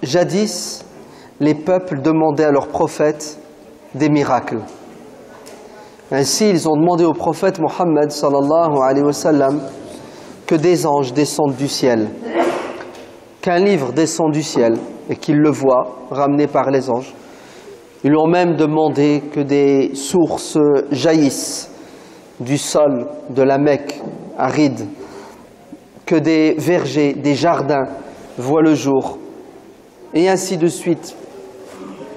jadis, les peuples demandaient à leurs prophètes des miracles. Ainsi, ils ont demandé au prophète Mohammed sallallahu alayhi wa sallam que des anges descendent du ciel, qu'un livre descend du ciel et qu'il le voit ramené par les anges. Ils lui ont même demandé que des sources jaillissent du sol de la Mecque aride, que des vergers, des jardins voient le jour, et ainsi de suite,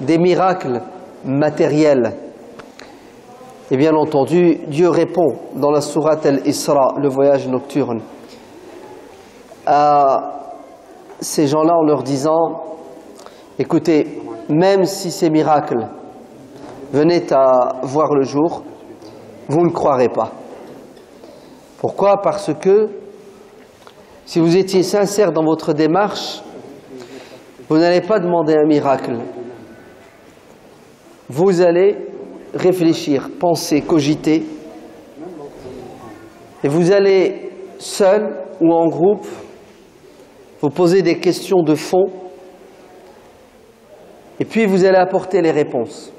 des miracles matériels. Et bien entendu, Dieu répond dans la sourate Al-Isra, le voyage nocturne, à ces gens-là en leur disant, écoutez, même si ces miracles venaient à voir le jour, vous ne croirez pas. Pourquoi? Parce que si vous étiez sincère dans votre démarche, vous n'allez pas demander un miracle. Vous allez réfléchir, penser, cogiter, et vous allez seul ou en groupe vous poser des questions de fond, et puis vous allez apporter les réponses.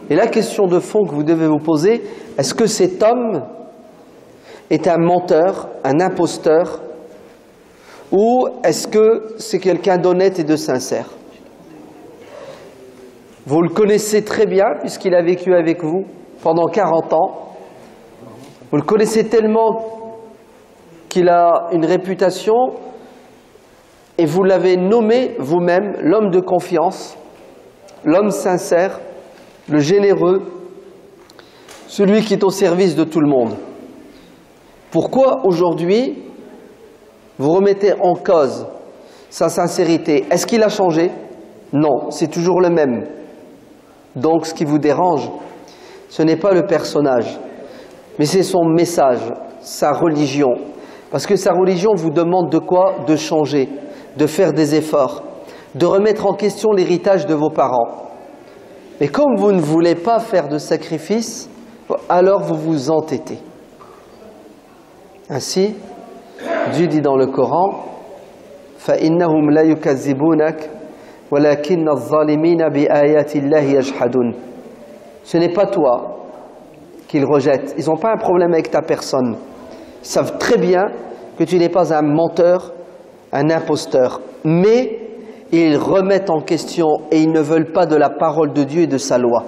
Et la question de fond que vous devez vous poser, est-ce que cet homme est un menteur, un imposteur, ou est-ce que c'est quelqu'un d'honnête et de sincère? Vous le connaissez très bien puisqu'il a vécu avec vous pendant 40 ans. Vous le connaissez tellement qu'il a une réputation et vous l'avez nommé vous-même l'homme de confiance, l'homme sincère, le généreux, celui qui est au service de tout le monde. Pourquoi aujourd'hui vous remettez en cause sa sincérité? Est-ce qu'il a changé? Non, c'est toujours le même. Donc ce qui vous dérange, ce n'est pas le personnage, mais c'est son message, sa religion. Parce que sa religion vous demande de quoi? De changer, de faire des efforts, de remettre en question l'héritage de vos parents. Mais comme vous ne voulez pas faire de sacrifice, alors vous vous entêtez. Ainsi, Dieu dit dans le Coran, فَإِنَّهُمْ لَا يُكَذِّبُونَكَ وَلَكِنَّ الظَّالِمِينَ بِآيَاتِ اللَّهِ يَجْحَدُونَ. Ce n'est pas toi qu'ils rejettent. Ils n'ont pas un problème avec ta personne. Ils savent très bien que tu n'es pas un menteur, un imposteur. Mais ils remettent en question et ils ne veulent pas de la parole de Dieu et de sa loi.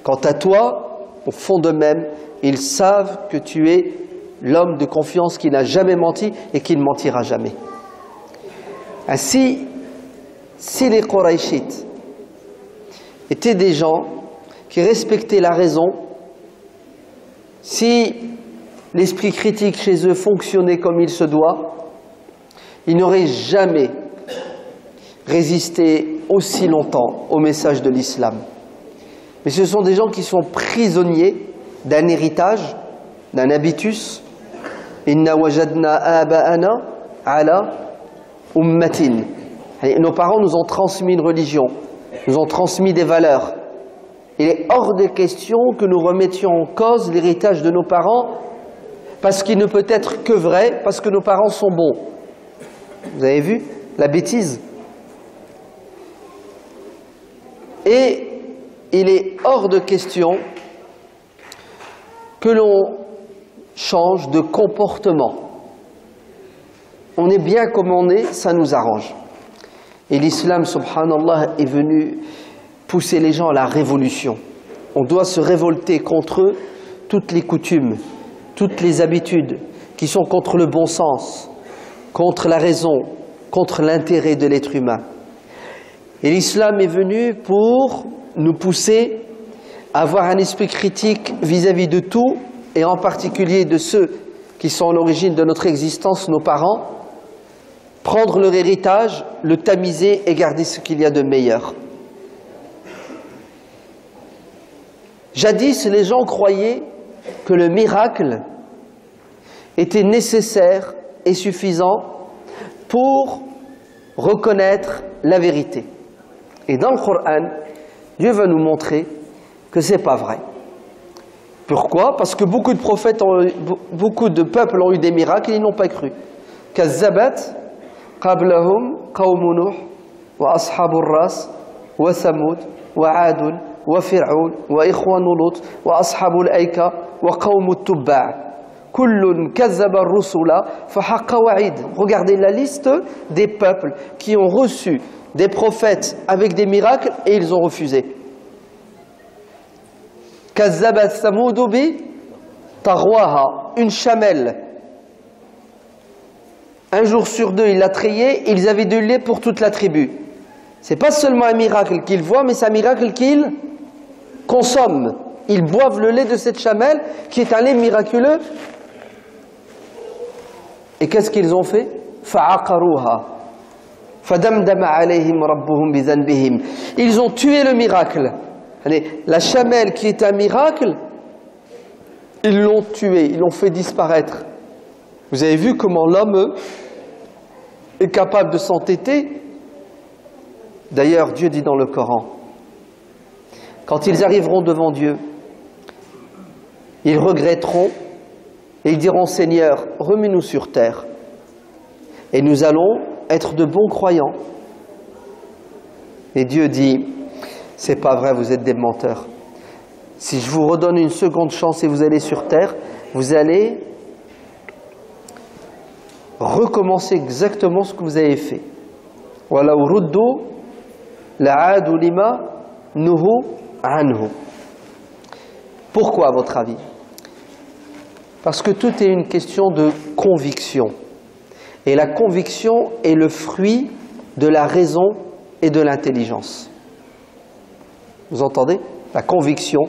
Quant à toi, au fond d'eux-mêmes, ils savent que tu es l'homme de confiance qui n'a jamais menti et qui ne mentira jamais. Ainsi, si les Qurayshites étaient des gens qui respectaient la raison, si l'esprit critique chez eux fonctionnait comme il se doit, ils n'auraient jamais résisté aussi longtemps au message de l'islam. Mais ce sont des gens qui sont prisonniers d'un héritage, d'un habitus. Inna wajadna aba'ana ala ummatin. Nos parents nous ont transmis une religion, nous ont transmis des valeurs. Il est hors de question que nous remettions en cause l'héritage de nos parents parce qu'il ne peut être que vrai, parce que nos parents sont bons. Vous avez vu la bêtise? Et il est hors de question que l'on change de comportement. On est bien comme on est, ça nous arrange. Et l'islam, subhanallah, est venu pousser les gens à la révolution. On doit se révolter contre toutes les coutumes, toutes les habitudes qui sont contre le bon sens, contre la raison, contre l'intérêt de l'être humain. Et l'islam est venu pour nous pousser à avoir un esprit critique vis-à-vis de tout, et en particulier de ceux qui sont à l'origine de notre existence, nos parents, prendre leur héritage, le tamiser et garder ce qu'il y a de meilleur. Jadis, les gens croyaient que le miracle était nécessaire et suffisant pour reconnaître la vérité. Et dans le Coran, Dieu va nous montrer que ce n'est pas vrai. Pourquoi? Parce que beaucoup de prophètes, beaucoup de peuples ont eu des miracles et ils n'ont pas cru. Kazzabat qablahum qawmu Nuh وأصحاب الراس وثمود وعاد وفرعون وإخوان لوط وأصحاب الأيكة وقوم التبع كل كذب الرسل فحق وعيد. Regardez la liste des peuples qui ont reçu des prophètes avec des miracles et ils ont refusé. كذب ثمود بطغواها, une chamelle. Un jour sur deux, ils la triaient, ils avaient du lait pour toute la tribu. C'est pas seulement un miracle qu'ils voient, mais c'est un miracle qu'ils consomment. Ils boivent le lait de cette chamelle, qui est un lait miraculeux. Et qu'est-ce qu'ils ont fait? فَعَقَرُوهَا فَدَمْدَمَ عَلَيْهِمْ رَبُّهُمْ بِذَنْبِهِمْ. Ils ont tué le miracle. Allez, la chamelle qui est un miracle, ils l'ont tué, ils l'ont fait disparaître. Vous avez vu comment l'homme est capable de s'entêter? D'ailleurs, Dieu dit dans le Coran, quand ils arriveront devant Dieu, ils regretteront et ils diront, Seigneur, remets-nous sur terre et nous allons être de bons croyants. Et Dieu dit, c'est pas vrai, vous êtes des menteurs. Si je vous redonne une seconde chance et vous allez sur terre, vous allez recommencer exactement ce que vous avez fait. وَلَوْ رُدُّوا لَعَادُوا لِمَا نُهُوا عَنْهُ. Pourquoi, à votre avis? Parce que tout est une question de conviction. Et la conviction est le fruit de la raison et de l'intelligence. Vous entendez? La conviction,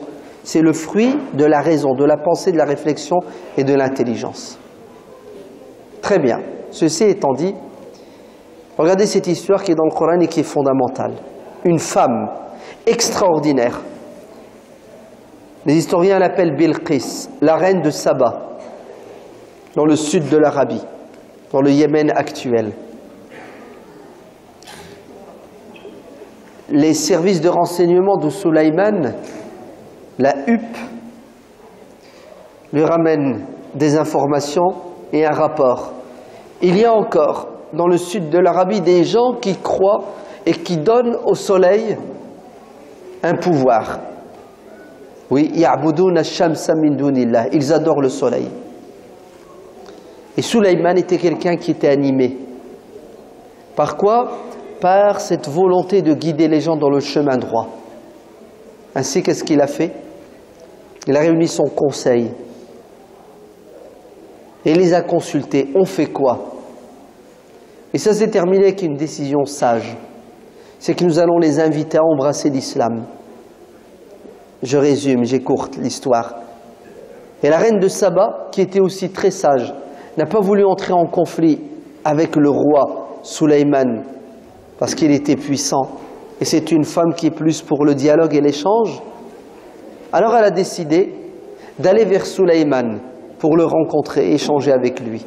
c'est le fruit de la raison, de la pensée, de la réflexion et de l'intelligence. Très bien. Ceci étant dit, regardez cette histoire qui est dans le Coran et qui est fondamentale. Une femme extraordinaire. Les historiens l'appellent Bilqis, la reine de Saba, dans le sud de l'Arabie, dans le Yémen actuel. Les services de renseignement de Sulayman, la HUP, lui ramènent des informations et un rapport. Il y a encore dans le sud de l'Arabie des gens qui croient et qui donnent au soleil un pouvoir. Oui, ya'buduna ash-shamsa min dunillah, ils adorent le soleil. Et Sulayman était quelqu'un qui était animé. Par quoi? Par cette volonté de guider les gens dans le chemin droit. Ainsi, qu'est-ce qu'il a fait? Il a réuni son conseil et les a consultés. On fait quoi? Et ça s'est terminé avec une décision sage. C'est que nous allons les inviter à embrasser l'islam. Je résume, j'écourte l'histoire. Et la reine de Saba, qui était aussi très sage, n'a pas voulu entrer en conflit avec le roi Sulayman, parce qu'il était puissant. Et c'est une femme qui est plus pour le dialogue et l'échange. Alors elle a décidé d'aller vers Sulayman pour le rencontrer et échanger avec lui.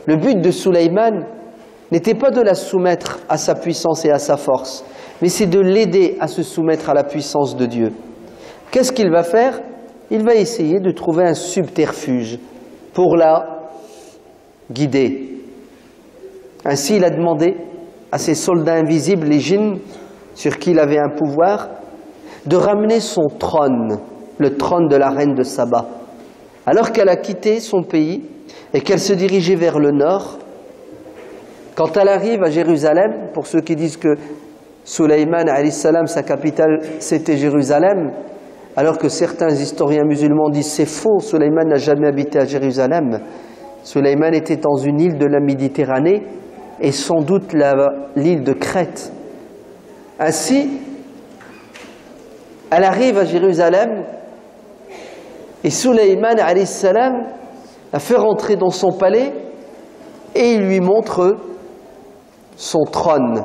Le but de Sulayman n'était pas de la soumettre à sa puissance et à sa force, mais c'est de l'aider à se soumettre à la puissance de Dieu. Qu'est-ce qu'il va faire? Il va essayer de trouver un subterfuge pour la guider. Ainsi, il a demandé à ses soldats invisibles, les djinns, sur qui il avait un pouvoir, de ramener son trône, le trône de la reine de Saba. Alors qu'elle a quitté son pays et qu'elle se dirigeait vers le nord, quand elle arrive à Jérusalem, pour ceux qui disent que Sulayman, alayhi salam, sa capitale, c'était Jérusalem, alors que certains historiens musulmans disent c'est faux, Sulayman n'a jamais habité à Jérusalem. Sulayman était dans une île de la Méditerranée et sans doute l'île de Crète. Ainsi, elle arrive à Jérusalem et Sulayman, alayhi salam, la fait rentrer dans son palais et il lui montre son trône.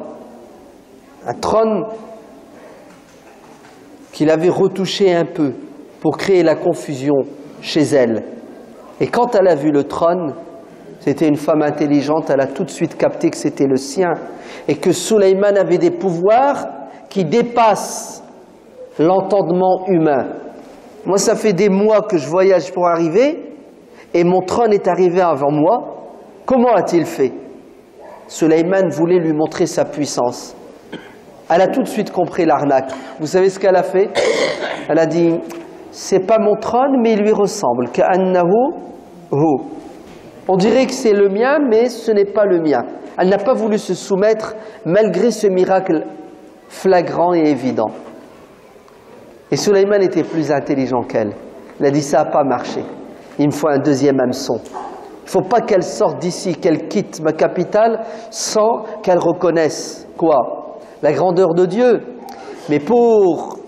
Un trône qu'il avait retouché un peu pour créer la confusion chez elle. Et quand elle a vu le trône, c'était une femme intelligente, elle a tout de suite capté que c'était le sien et que Sulayman avait des pouvoirs qui dépassent l'entendement humain. Moi, ça fait des mois que je voyage pour arriver et mon trône est arrivé avant moi. Comment a-t-il fait? Sulayman voulait lui montrer sa puissance. Elle a tout de suite compris l'arnaque. Vous savez ce qu'elle a fait? Elle a dit, c'est pas mon trône, mais il lui ressemble. Ka'annahu hu. On dirait que c'est le mien, mais ce n'est pas le mien. Elle n'a pas voulu se soumettre, malgré ce miracle flagrant et évident. Et Sulayman était plus intelligent qu'elle. Il a dit, ça n'a pas marché. Il me faut un deuxième hameçon. Il ne faut pas qu'elle sorte d'ici, qu'elle quitte ma capitale sans qu'elle reconnaisse, quoi? La grandeur de Dieu. Mais pour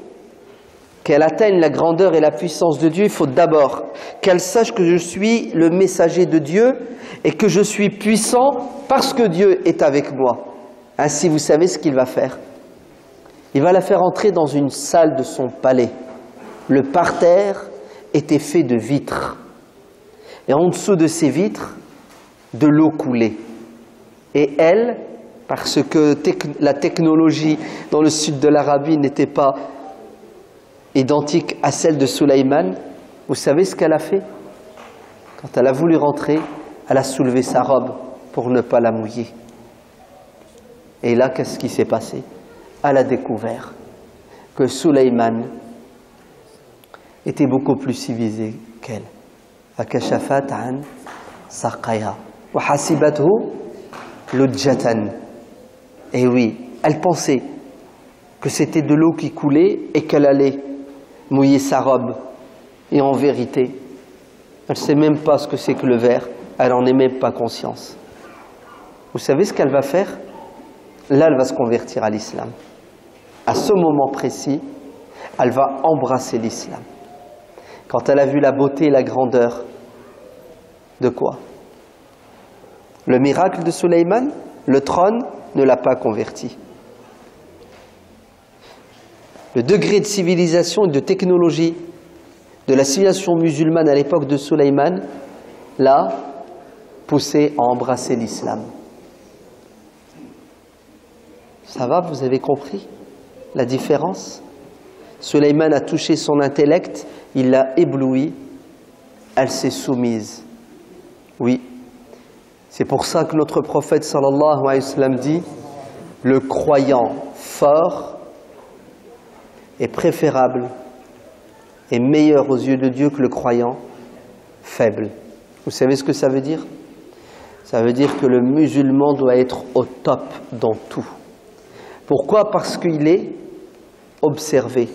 qu'elle atteigne la grandeur et la puissance de Dieu, il faut d'abord qu'elle sache que je suis le messager de Dieu et que je suis puissant parce que Dieu est avec moi. Ainsi, vous savez ce qu'il va faire? Il va la faire entrer dans une salle de son palais. Le parterre était fait de vitres. Et en dessous de ces vitres, de l'eau coulait. Et elle, parce que la technologie dans le sud de l'Arabie n'était pas identique à celle de Sulayman, vous savez ce qu'elle a fait? Quand elle a voulu rentrer, elle a soulevé sa robe pour ne pas la mouiller. Et là, qu'est-ce qui s'est passé? Elle a découvert que Sulayman était beaucoup plus civilisé qu'elle. فَكَشَفَتْ عَنْ سَاقَيْهَا وَحَسِبَتْهُ لُجَّةً. Et oui, elle pensait que c'était de l'eau qui coulait et qu'elle allait mouiller sa robe. Et en vérité, elle ne sait même pas ce que c'est que le verre, elle n'en est même pas conscience. Vous savez ce qu'elle va faire? Là, elle va se convertir à l'islam. À ce moment précis, elle va embrasser l'islam. Quand elle a vu la beauté et la grandeur de quoi? Le miracle de Sulayman, le trône, ne l'a pas converti. Le degré de civilisation et de technologie de la civilisation musulmane à l'époque de Sulayman l'a poussé à embrasser l'islam. Ça va, vous avez compris la différence? Sulayman a touché son intellect, il l'a éblouie, elle s'est soumise. Oui, c'est pour ça que notre prophète sallallahu alayhi wa sallam dit, le croyant fort est préférable et meilleur aux yeux de Dieu que le croyant faible. Vous savez ce que ça veut dire? Ça veut dire que le musulman doit être au top dans tout. Pourquoi? Parce qu'il est observé.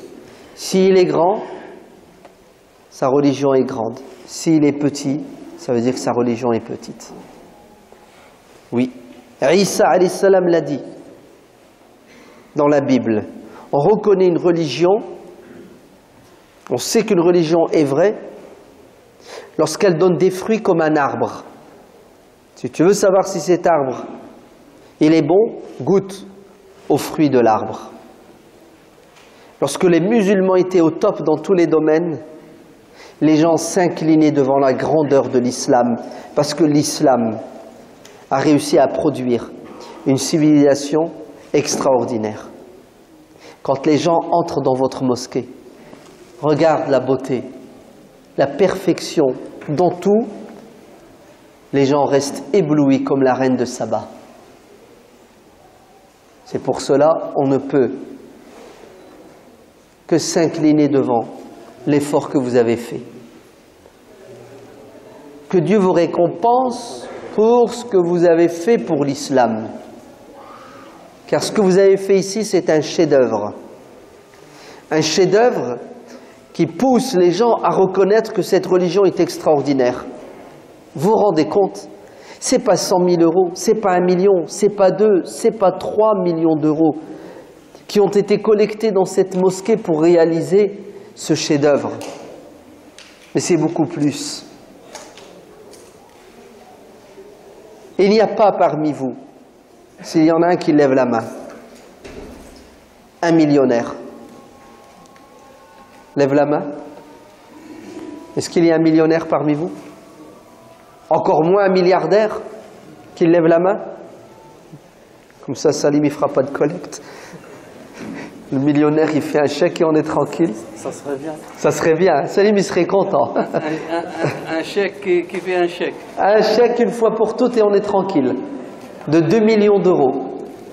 S'il est grand, sa religion est grande. S'il est petit, ça veut dire que sa religion est petite. Oui, Isa alayhi salam l'a dit dans la Bible. On reconnaît une religion, on sait qu'une religion est vraie lorsqu'elle donne des fruits comme un arbre. Si tu veux savoir si cet arbre il est bon, goûte aux fruits de l'arbre. Lorsque les musulmans étaient au top dans tous les domaines, les gens s'inclinaient devant la grandeur de l'islam, parce que l'islam a réussi à produire une civilisation extraordinaire. Quand les gens entrent dans votre mosquée, regardent la beauté, la perfection dans tout, les gens restent éblouis comme la reine de Saba. C'est pour cela on ne peut que s'incliner devant l'effort que vous avez fait. Que Dieu vous récompense pour ce que vous avez fait pour l'islam. Car ce que vous avez fait ici, c'est un chef-d'œuvre. Un chef-d'œuvre qui pousse les gens à reconnaître que cette religion est extraordinaire. Vous vous rendez compte? C'est pas 100 000 euros, c'est pas 1 million, c'est pas 2, c'est pas 3 millions d'euros qui ont été collectés dans cette mosquée pour réaliser ce chef-d'œuvre. Mais c'est beaucoup plus. Il n'y a pas parmi vous, s'il y en a un qui lève la main, un millionnaire. Lève la main. Est-ce qu'il y a un millionnaire parmi vous? Encore moins un milliardaire qui lève la main? Comme ça, Salim, il ne fera pas de collecte. Le millionnaire, il fait un chèque et on est tranquille. Ça serait bien. Ça serait bien. Salim, il serait content. Un chèque qui fait un chèque. Un chèque une fois pour toutes et on est tranquille. de 2 millions d'euros.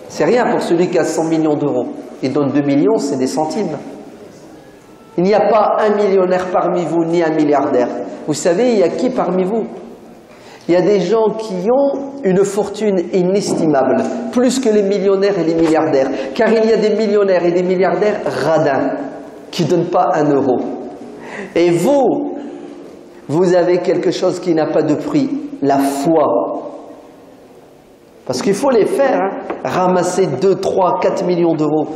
C'est rien pour celui qui a 100 millions d'euros. Il donne 2 millions, c'est des centimes. Il n'y a pas un millionnaire parmi vous, ni un milliardaire. Vous savez, il y a qui parmi vous? Il y a des gens qui ont une fortune inestimable, plus que les millionnaires et les milliardaires. Car il y a des millionnaires et des milliardaires radins, qui ne donnent pas 1 euro. Et vous, vous avez quelque chose qui n'a pas de prix, la foi. Parce qu'il faut les faire, hein, ramasser 2, 3, 4 millions d'euros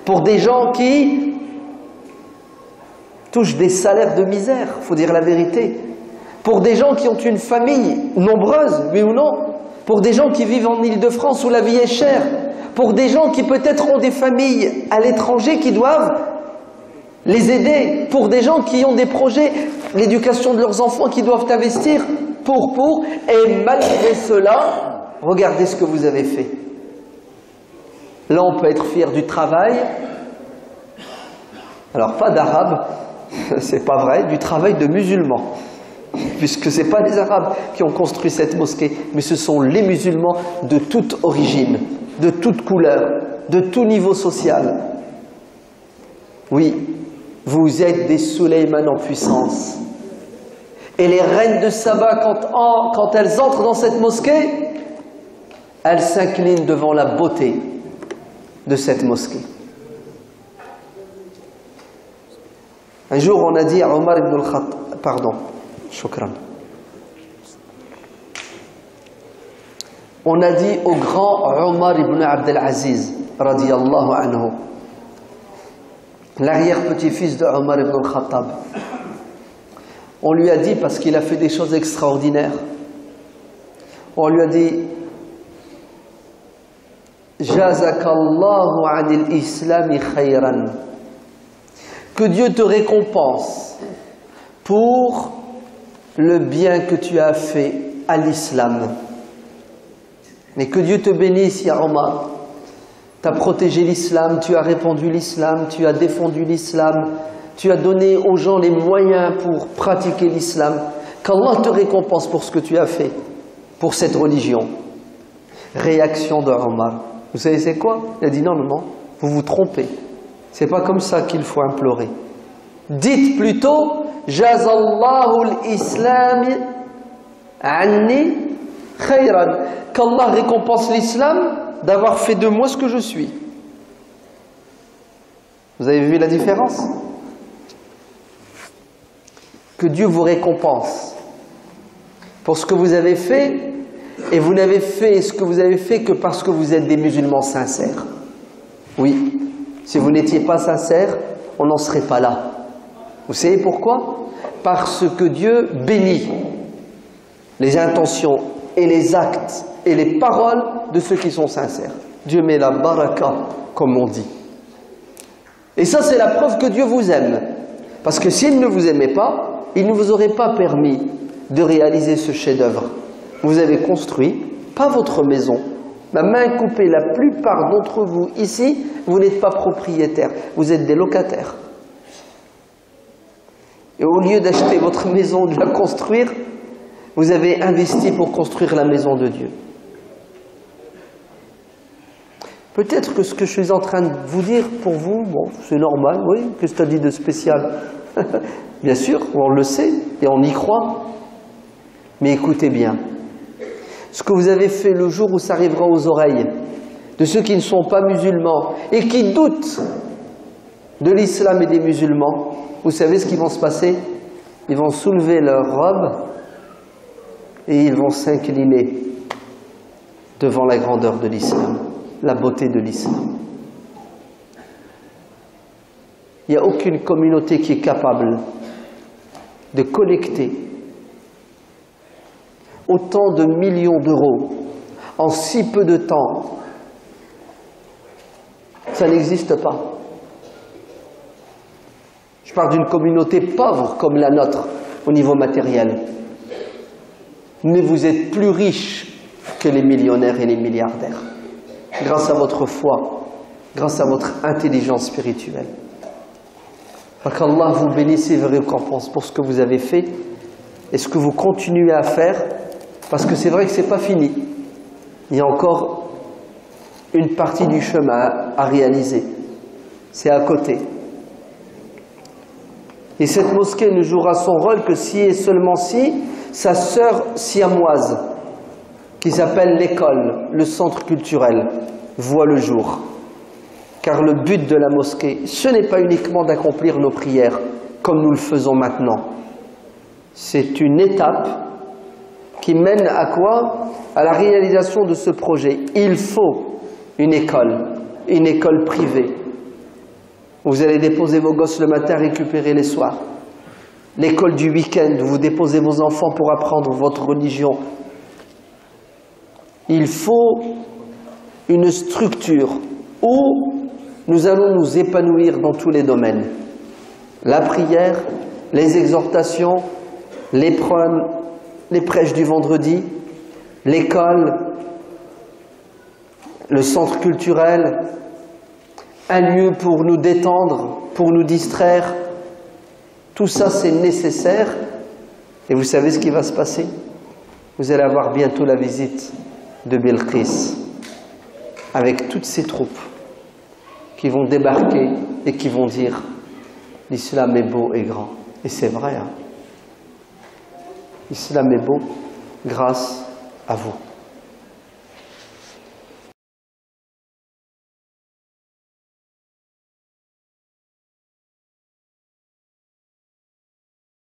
pour des gens qui touchent des salaires de misère, il faut dire la vérité. Pour des gens qui ont une famille nombreuse, oui ou non. Pour des gens qui vivent en Île-de-France où la vie est chère. Pour des gens qui peut-être ont des familles à l'étranger qui doivent les aider. Pour des gens qui ont des projets, l'éducation de leurs enfants qui doivent investir pour. Et malgré cela, regardez ce que vous avez fait. Là, on peut être fier du travail. Alors, pas d'arabe, c'est pas vrai, du travail de musulmans. Puisque ce n'est pas les Arabes qui ont construit cette mosquée, mais ce sont les musulmans de toute origine, de toute couleur, de tout niveau social. Oui, vous êtes des Sulayman en puissance. Et les reines de Saba, quand elles entrent dans cette mosquée, elles s'inclinent devant la beauté de cette mosquée. Un jour, on a dit à Omar ibn al-Khattab, pardon, shukran. On a dit au grand Omar ibn Abdel Aziz, radiyallahu anhu, l'arrière-petit-fils de Omar ibn al-Khattab. On lui a dit, parce qu'il a fait des choses extraordinaires, on lui a dit Jazakallahu anil islami khayran, que Dieu te récompense pour le bien que tu as fait à l'islam. Mais que Dieu te bénisse, ya Omar. Tu as protégé l'islam, tu as répandu l'islam, tu as défendu l'islam, tu as donné aux gens les moyens pour pratiquer l'islam. Qu'Allah te récompense pour ce que tu as fait, pour cette religion. Réaction de Omar. Vous savez c'est quoi? Il a dit non, vous vous trompez. C'est pas comme ça qu'il faut implorer. Dites plutôt Jazallahu al-Islam anni khayran. Qu'Allah récompense l'islam d'avoir fait de moi ce que je suis. Vous avez vu la différence? Que Dieu vous récompense pour ce que vous avez fait, et vous n'avez fait ce que vous avez fait que parce que vous êtes des musulmans sincères. Oui, si vous n'étiez pas sincères, on n'en serait pas là. Vous savez pourquoi? Parce que Dieu bénit les intentions et les actes et les paroles de ceux qui sont sincères. Dieu met la baraka, comme on dit. Et ça, c'est la preuve que Dieu vous aime. Parce que s'il ne vous aimait pas, il ne vous aurait pas permis de réaliser ce chef-d'œuvre. Vous avez construit, pas votre maison, ma main coupée, la plupart d'entre vous ici, vous n'êtes pas propriétaires, vous êtes des locataires. Et au lieu d'acheter votre maison, de la construire, vous avez investi pour construire la maison de Dieu. Peut-être que ce que je suis en train de vous dire, pour vous, bon, c'est normal, oui, qu'est-ce que tu as dit de spécial? Bien sûr, on le sait et on y croit. Mais écoutez bien, ce que vous avez fait le jour où ça arrivera aux oreilles de ceux qui ne sont pas musulmans et qui doutent de l'islam et des musulmans, vous savez ce qui va se passer? Ils vont soulever leur robe et ils vont s'incliner devant la grandeur de l'islam, la beauté de l'islam. Il n'y a aucune communauté qui est capable de collecter autant de millions d'euros en si peu de temps. Ça n'existe pas. Je parle d'une communauté pauvre comme la nôtre au niveau matériel. Mais vous êtes plus riches que les millionnaires et les milliardaires. Grâce à votre foi, grâce à votre intelligence spirituelle. Qu'Allah vous bénisse et vous récompense pour ce que vous avez fait et ce que vous continuez à faire, parce que c'est vrai que ce n'est pas fini. Il y a encore une partie du chemin à réaliser. C'est à côté. Et cette mosquée ne jouera son rôle que si et seulement si sa sœur siamoise, qui s'appelle l'école, le centre culturel, voit le jour. Car le but de la mosquée, ce n'est pas uniquement d'accomplir nos prières, comme nous le faisons maintenant. C'est une étape qui mène à quoi? À la réalisation de ce projet. Il faut une école privée. Vous allez déposer vos gosses le matin, récupérer les soirs. L'école du week-end, où vous déposez vos enfants pour apprendre votre religion. Il faut une structure où nous allons nous épanouir dans tous les domaines. La prière, les exhortations, les prônes, les prêches du vendredi, l'école, le centre culturel, un lieu pour nous détendre, pour nous distraire. Tout ça, c'est nécessaire. Et vous savez ce qui va se passer? Vous allez avoir bientôt la visite de Bilqis, avec toutes ses troupes qui vont débarquer et qui vont dire « L'islam est beau et grand ». Et c'est vrai, hein. L'islam est beau grâce à vous.